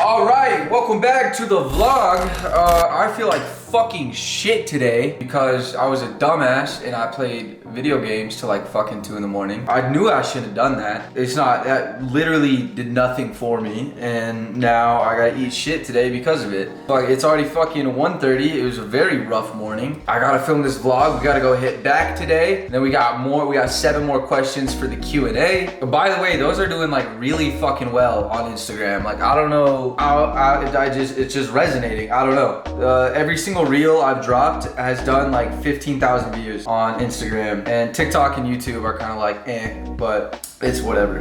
All right, welcome back to the vlog. I feel like fucking shit today because I was a dumbass and I played video games till like fucking 2 in the morning. I knew I shouldn't have done that. That literally did nothing for me, and now I gotta eat shit today because of it. But it's already fucking 1:30. It was a very rough morning. I gotta film this vlog. We gotta go hit back today. And then we got 7 more questions for the Q&A. But by the way, those are doing like really fucking well on Instagram. Like, I don't know, it's just resonating. I don't know. Every single reel I've dropped has done like 15,000 views on Instagram, and TikTok and YouTube are kind of like but it's whatever.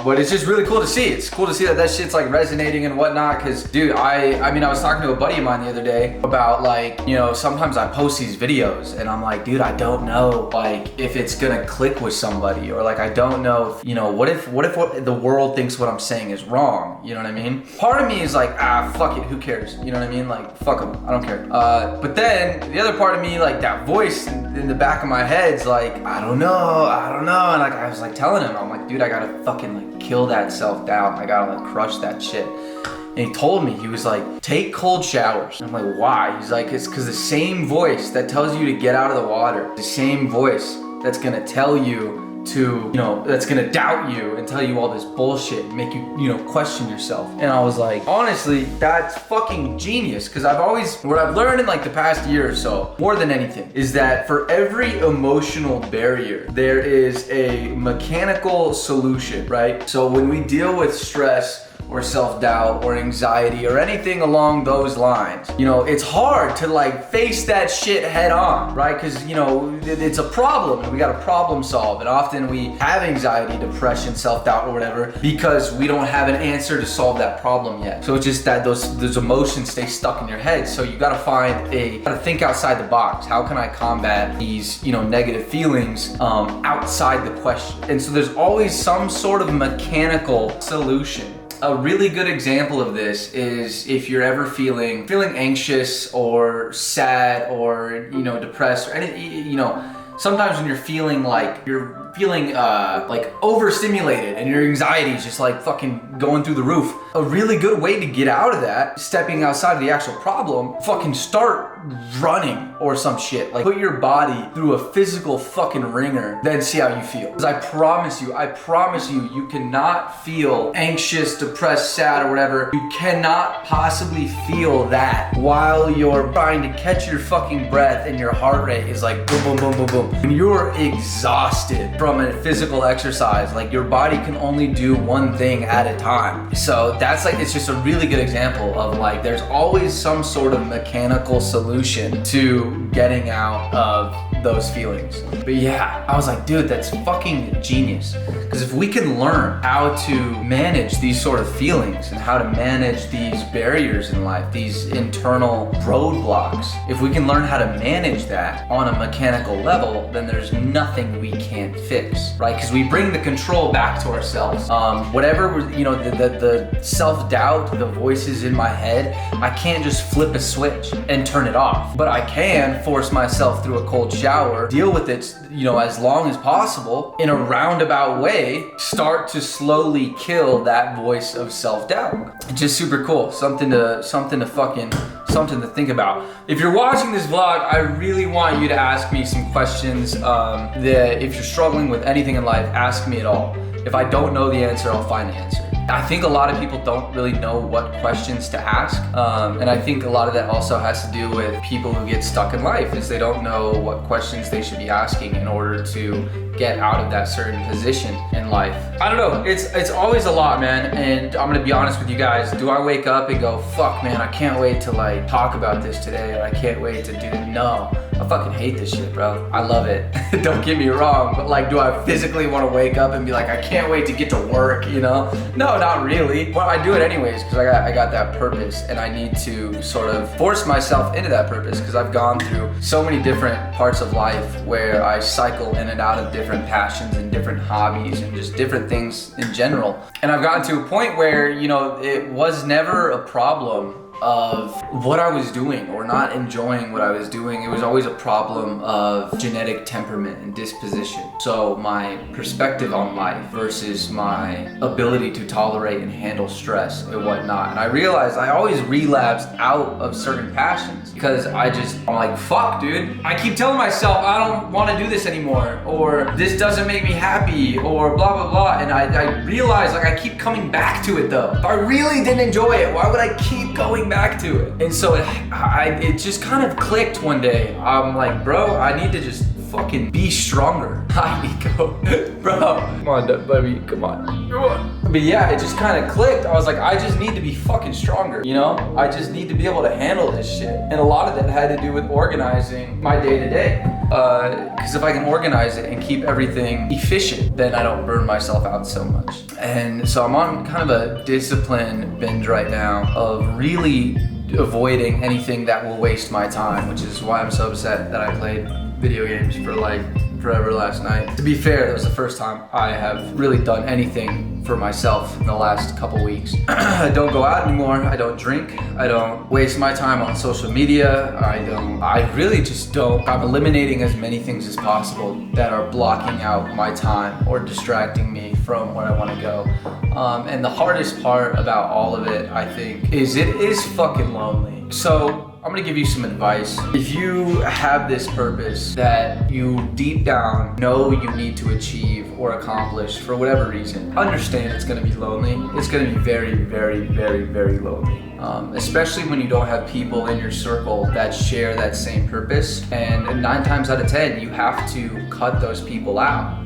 But it's just really cool to see. It's cool to see that shit's like resonating and whatnot. Cause dude, I mean, I was talking to a buddy of mine the other day about like, you know, sometimes I post these videos and I'm like, dude, I don't know like if it's gonna click with somebody, or like I don't know if, you know, what if the world thinks what I'm saying is wrong? You know what I mean? Part of me is like, fuck it, who cares? You know what I mean? Like, fuck them, I don't care. But then the other part of me, like that voice in the back of my head's like, I don't know. And like I was like telling him, I'm like, dude, I gotta fucking like kill that self-doubt. I gotta like crush that shit. And he told me, he was like, take cold showers. And I'm like, why? He's like, it's because the same voice that tells you to get out of the water, the same voice that's gonna tell you to, you know, that's gonna doubt you and tell you all this bullshit and make you, you know, question yourself. And I was like, honestly, that's fucking genius. Because what I've learned in like the past year or so, more than anything, is that for every emotional barrier, there is a mechanical solution, right? So when we deal with stress, or self-doubt or anxiety or anything along those lines, you know, it's hard to like face that shit head on, right? Because, you know, it's a problem and we got to problem solve, and often we have anxiety, depression, self-doubt or whatever because we don't have an answer to solve that problem yet. So it's just that those emotions stay stuck in your head. So you got to think outside the box. How can I combat these, you know, negative feelings outside the question? And so there's always some sort of mechanical solution. A really good example of this is if you're ever feeling anxious or sad or, you know, depressed or anything, you know, sometimes when you're feeling like overstimulated and your anxiety is just like fucking going through the roof. A really good way to get out of that, stepping outside of the actual problem, fucking start running or some shit. Like put your body through a physical fucking ringer, then see how you feel. Because I promise you, you cannot feel anxious, depressed, sad or whatever. You cannot possibly feel that while you're trying to catch your fucking breath and your heart rate is like boom, boom, boom, boom, boom. When you're exhausted from a physical exercise, like your body can only do one thing at a time. So that's like, it's just a really good example of like, there's always some sort of mechanical solution to getting out of those feelings. But yeah, I was like, dude, that's fucking genius. Because if we can learn how to manage these sort of feelings and how to manage these barriers in life, these internal roadblocks, if we can learn how to manage that on a mechanical level, then there's nothing we can't fix, right? Because we bring the control back to ourselves. Whatever, you know, the self-doubt, the voices in my head, I can't just flip a switch and turn it off. But I can force myself through a cold shower, deal with it, you know, as long as possible in a roundabout way, start to slowly kill that voice of self-doubt. It's just super cool. Something to think about. If you're watching this vlog, I really want you to ask me some questions. That if you're struggling with anything in life, ask me at all. If I don't know the answer, I'll find the answer. I think a lot of people don't really know what questions to ask. And I think a lot of that also has to do with people who get stuck in life, is they don't know what questions they should be asking in order to get out of that certain position in life. I don't know, it's always a lot, man. And I'm gonna be honest with you guys, do I wake up and go, fuck man, I can't wait to like talk about this today, or I can't wait to do it? No, I fucking hate this shit, bro. I love it. Don't get me wrong, but like, do I physically want to wake up and be like, I can't wait to get to work, you know? No, not really. But I do it anyways because I got that purpose, and I need to sort of force myself into that purpose because I've gone through so many different parts of life where I cycle in and out of different passions and different hobbies and just different things in general. And I've gotten to a point where, you know, it was never a problem of what I was doing or not enjoying what I was doing. It was always a problem of genetic temperament and disposition. So my perspective on life versus my ability to tolerate and handle stress and whatnot. And I realized I always relapsed out of certain passions because I'm like, fuck, dude. I keep telling myself I don't want to do this anymore, or this doesn't make me happy, or blah, blah, blah. And I realized like I keep coming back to it though. If I really didn't enjoy it, why would I keep going back to it? And so it just kind of clicked one day. I'm like, bro, I need to just fucking be stronger. Hi, Nico. Bro, come on, baby, come on. But yeah, it just kind of clicked. I was like, I just need to be fucking stronger, you know? I just need to be able to handle this shit. And a lot of that had to do with organizing my day-to-day. Because if I can organize it and keep everything efficient, then I don't burn myself out so much. And so I'm on kind of a discipline binge right now of really avoiding anything that will waste my time, which is why I'm so upset that I played video games for like forever last night. To be fair, that was the first time I have really done anything for myself in the last couple weeks. I don't go out anymore. I don't drink. I don't waste my time on social media. I really just don't. I'm eliminating as many things as possible that are blocking out my time or distracting me from where I want to go. And the hardest part about all of it, I think, is it is fucking lonely. So I'm gonna give you some advice. If you have this purpose that you deep down know you need to achieve or accomplish for whatever reason, understand it's gonna be lonely. It's gonna be very, very, very, very lonely. Especially when you don't have people in your circle that share that same purpose. And 9 times out of 10, you have to cut those people out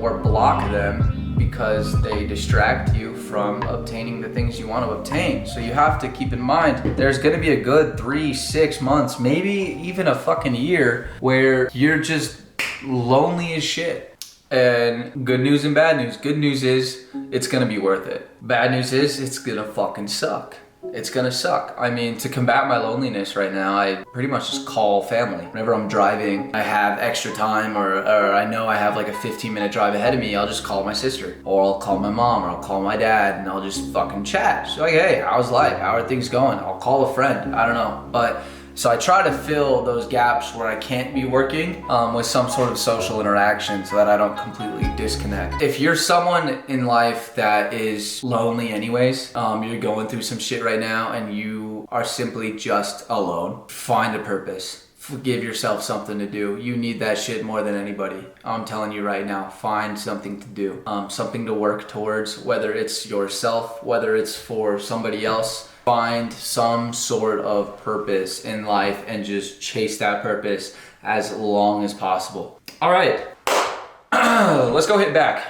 or block them because they distract you from obtaining the things you want to obtain. So you have to keep in mind, there's gonna be a good 3-6 months, maybe even a fucking year, where you're just lonely as shit. And good news and bad news. Good news is, it's gonna be worth it. Bad news is, it's gonna fucking suck. It's gonna suck. I mean, to combat my loneliness right now, I pretty much just call family. Whenever I'm driving, I have extra time or I know I have like a 15-minute drive ahead of me, I'll just call my sister. Or I'll call my mom or I'll call my dad and I'll just fucking chat. So like, hey, how's life? How are things going? I'll call a friend. I don't know. But so I try to fill those gaps where I can't be working with some sort of social interaction so that I don't completely disconnect. If you're someone in life that is lonely anyways, you're going through some shit right now and you are simply just alone, find a purpose. Give yourself something to do. You need that shit more than anybody. I'm telling you right now, find something to do, something to work towards, whether it's yourself, whether it's for somebody else. Find some sort of purpose in life and just chase that purpose as long as possible. All right, let's go hit back.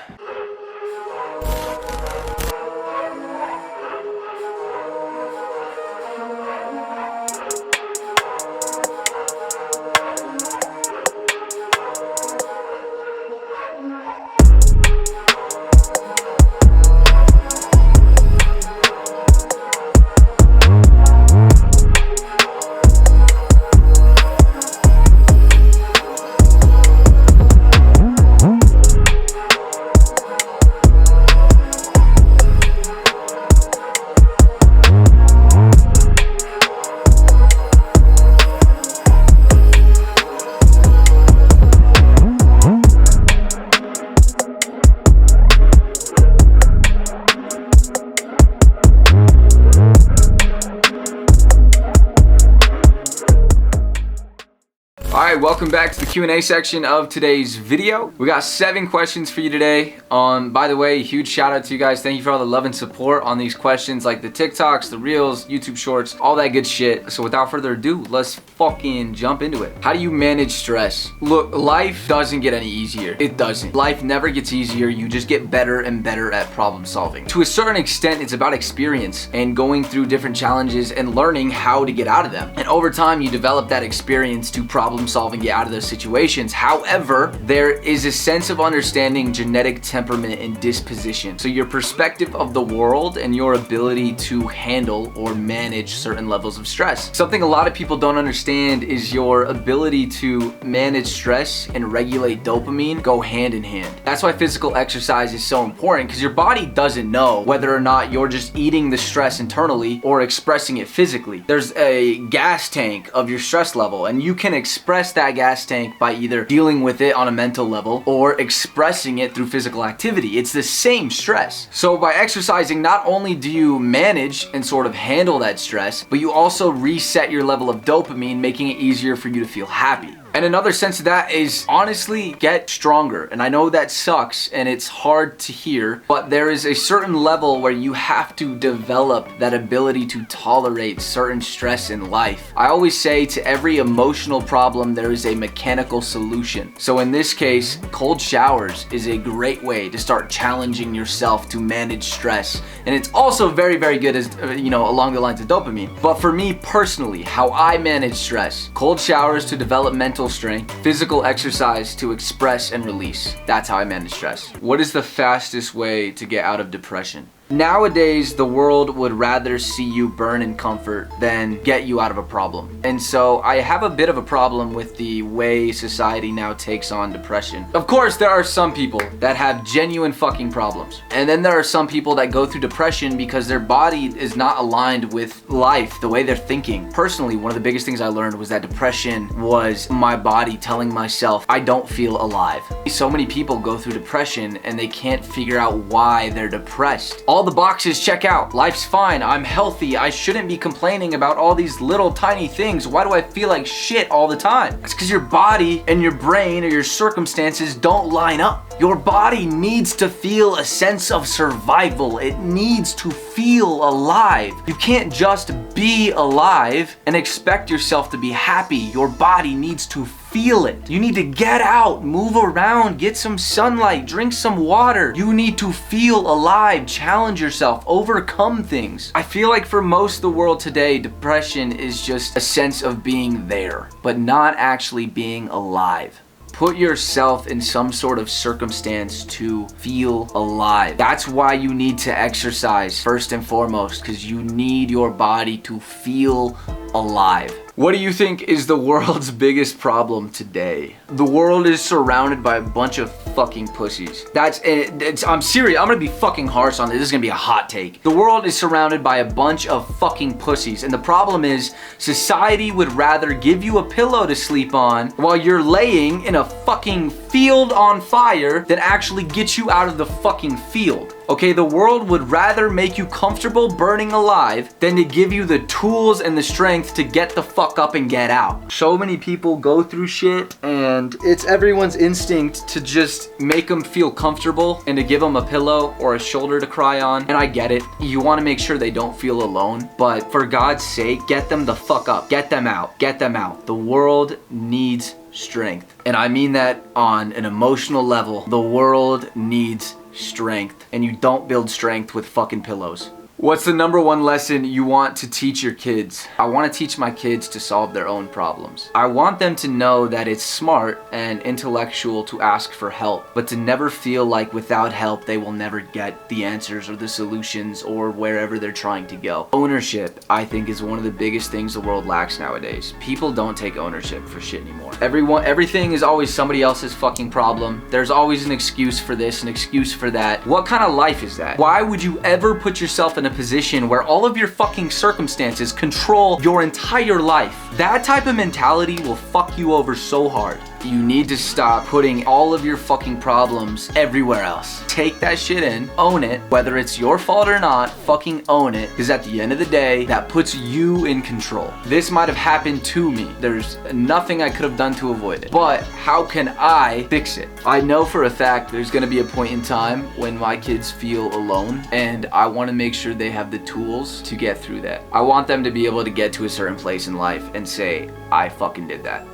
Alright, welcome back to the Q&A section of today's video. We got 7 questions for you today. By the way, huge shout out to you guys. Thank you for all the love and support on these questions, like the TikToks, the Reels, YouTube Shorts, all that good shit. So without further ado, let's fucking jump into it. How do you manage stress? Look, life doesn't get any easier. It doesn't. Life never gets easier. You just get better and better at problem solving. To a certain extent, it's about experience and going through different challenges and learning how to get out of them. And over time, you develop that experience to problem solving get out of those situations. However, there is a sense of understanding genetic temperament and disposition. So your perspective of the world and your ability to handle or manage certain levels of stress. Something a lot of people don't understand is your ability to manage stress and regulate dopamine go hand in hand. That's why physical exercise is so important, because your body doesn't know whether or not you're just eating the stress internally or expressing it physically. There's a gas tank of your stress level, and you can express that gas tank by either dealing with it on a mental level or expressing it through physical activity. It's the same stress. So by exercising, not only do you manage and sort of handle that stress, but you also reset your level of dopamine, making it easier for you to feel happy. And another sense of that is honestly get stronger. And I know that sucks and it's hard to hear, but there is a certain level where you have to develop that ability to tolerate certain stress in life. I always say to every emotional problem, there is a mechanical solution. So in this case, cold showers is a great way to start challenging yourself to manage stress. And it's also very, very good as, along the lines of dopamine. But for me personally, how I manage stress, cold showers to develop mental strength, physical exercise to express and release. That's how I manage stress. What is the fastest way to get out of depression? Nowadays, the world would rather see you burn in comfort than get you out of a problem. And so I have a bit of a problem with the way society now takes on depression. Of course, there are some people that have genuine fucking problems. And then there are some people that go through depression because their body is not aligned with life, the way they're thinking. Personally, one of the biggest things I learned was that depression was my body telling myself, I don't feel alive. So many people go through depression and they can't figure out why they're depressed. All the boxes check out. Life's fine. I'm healthy. I shouldn't be complaining about all these little tiny things. Why do I feel like shit all the time? It's because your body and your brain or your circumstances don't line up. Your body needs to feel a sense of survival. It needs to feel alive. You can't just be alive and expect yourself to be happy. Your body needs to feel it. You need to get out, move around, get some sunlight, drink some water. You need to feel alive, challenge yourself, overcome things. I feel like for most of the world today, depression is just a sense of being there, but not actually being alive. Put yourself in some sort of circumstance to feel alive. That's why you need to exercise first and foremost, because you need your body to feel alive. What do you think is the world's biggest problem today? The world is surrounded by a bunch of fucking pussies. I'm serious. I'm gonna be fucking harsh on this. This is gonna be a hot take. The world is surrounded by a bunch of fucking pussies. And the problem is, society would rather give you a pillow to sleep on while you're laying in a fucking field on fire than actually get you out of the fucking field. Okay, the world would rather make you comfortable burning alive than to give you the tools and the strength to get the fuck up and get out. So many people go through shit and it's everyone's instinct to just make them feel comfortable and to give them a pillow or a shoulder to cry on. And I get it. You want to make sure they don't feel alone, but for God's sake, get them the fuck up. Get them out. Get them out. The world needs strength. And I mean that on an emotional level. The world needs strength, and you don't build strength with fucking pillows. What's the number one lesson you want to teach your kids? I want to teach my kids to solve their own problems. I want them to know that it's smart and intellectual to ask for help, but to never feel like without help they will never get the answers or the solutions or wherever they're trying to go. Ownership, I think, is one of the biggest things the world lacks nowadays. People don't take ownership for shit anymore. Everything is always somebody else's fucking problem. There's always an excuse for this, an excuse for that. What kind of life is that? Why would you ever put yourself in a position where all of your fucking circumstances control your entire life? That type of mentality will fuck you over so hard. You need to stop putting all of your fucking problems everywhere else. Take that shit in, own it, whether it's your fault or not, fucking own it, because at the end of the day, that puts you in control. This might have happened to me. There's nothing I could have done to avoid it. But how can I fix it? I know for a fact there's gonna be a point in time when my kids feel alone, and I wanna make sure they have the tools to get through that. I want them to be able to get to a certain place in life and say, I fucking did that.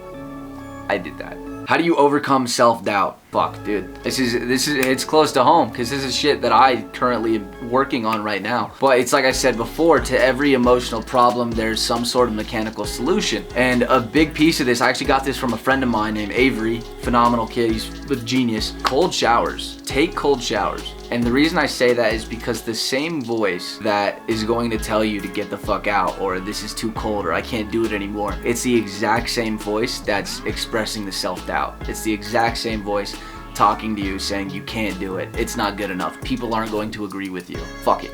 I did that. How do you overcome self-doubt? Fuck, dude. It's close to home because this is shit that I currently am working on right now. But it's like I said before, to every emotional problem, there's some sort of mechanical solution. And a big piece of this, I actually got this from a friend of mine named Avery, phenomenal kid, he's a genius. Cold showers. Take cold showers. And the reason I say that is because the same voice that is going to tell you to get the fuck out, or this is too cold, or I can't do it anymore, it's the exact same voice that's expressing the self-doubt. It's the exact same voice talking to you saying you can't do it, it's not good enough, people aren't going to agree with you. Fuck it.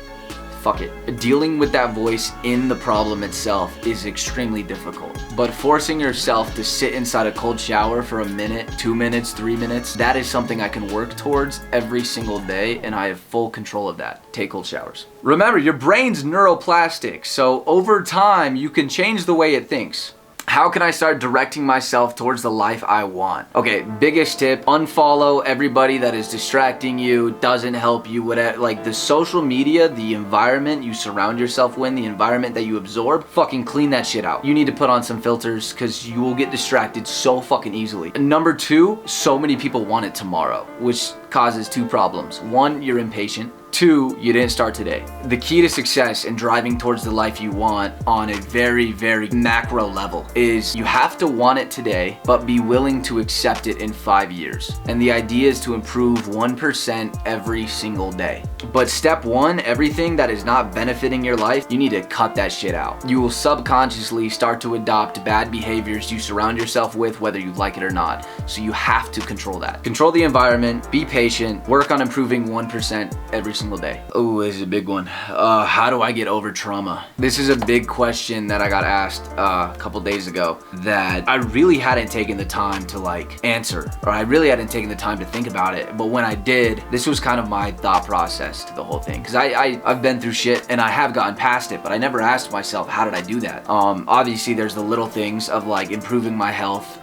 Fuck it. Dealing with that voice in the problem itself is extremely difficult. But forcing yourself to sit inside a cold shower for a minute, 2 minutes, 3 minutes, that is something I can work towards every single day, and I have full control of that. Take cold showers. Remember, your brain's neuroplastic, so over time you can change the way it thinks. How can I start directing myself towards the life I want? Okay, biggest tip, unfollow everybody that is distracting you, doesn't help you, whatever. Like the social media, the environment you surround yourself with, the environment that you absorb, fucking clean that shit out. You need to put on some filters because you will get distracted so fucking easily. And number two, so many people want it tomorrow, which causes two problems. One, you're impatient. Two, you didn't start today. The key to success and driving towards the life you want on a very, very macro level is you have to want it today, but be willing to accept it in 5 years. And the idea is to improve 1% every single day. But step one, everything that is not benefiting your life, you need to cut that shit out. You will subconsciously start to adopt bad behaviors you surround yourself with, whether you like it or not. So you have to control that. Control the environment, be patient, work on improving 1% every single day. Oh, this is a big one. How do I get over trauma? This is a big question that I got asked a couple days ago that I really hadn't taken the time to answer, or I really hadn't taken the time to think about it. But when I did, this was kind of my thought process to the whole thing. Because I've been through shit and I have gotten past it, but I never asked myself, how did I do that? Obviously there's the little things of improving my health,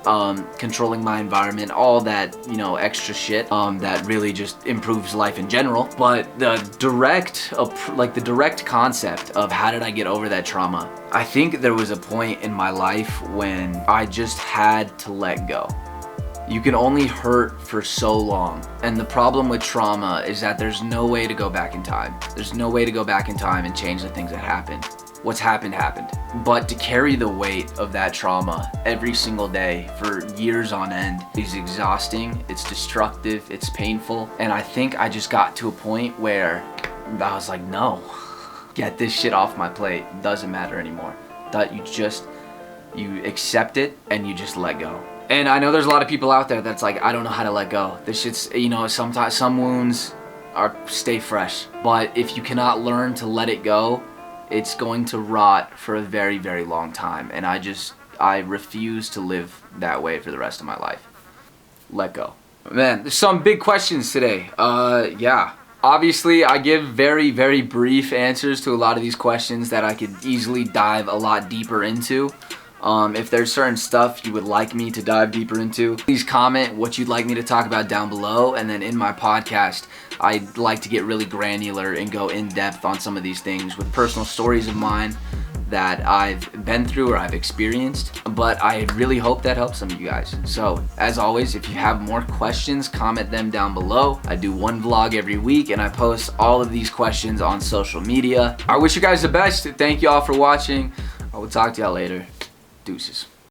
controlling my environment, all that, extra shit that really just improves life in general. But the direct concept of how did I get over that trauma, I think there was a point in my life when I just had to let go. You can only hurt for so long. And the problem with trauma is that there's no way to go back in time. There's no way to go back in time and change the things that happened. What's happened, happened. But to carry the weight of that trauma every single day for years on end is exhausting, it's destructive, it's painful. And I think I just got to a point where I was like, no, get this shit off my plate. It doesn't matter anymore. That you accept it and you just let go. And I know there's a lot of people out there that's like, I don't know how to let go. This shit's, sometimes some wounds stay fresh. But if you cannot learn to let it go, it's going to rot for a very, very long time. And I refuse to live that way for the rest of my life. Let go. Man, there's some big questions today. Yeah. Obviously, I give very, very brief answers to a lot of these questions that I could easily dive a lot deeper into. If there's certain stuff you would like me to dive deeper into, please comment what you'd like me to talk about down below. And then in my podcast, I'd like to get really granular and go in depth on some of these things with personal stories of mine that I've been through or I've experienced. But I really hope that helps some of you guys. So as always, if you have more questions, comment them down below. I do one vlog every week and I post all of these questions on social media. I wish you guys the best. Thank you all for watching. I will talk to y'all later. Deuces.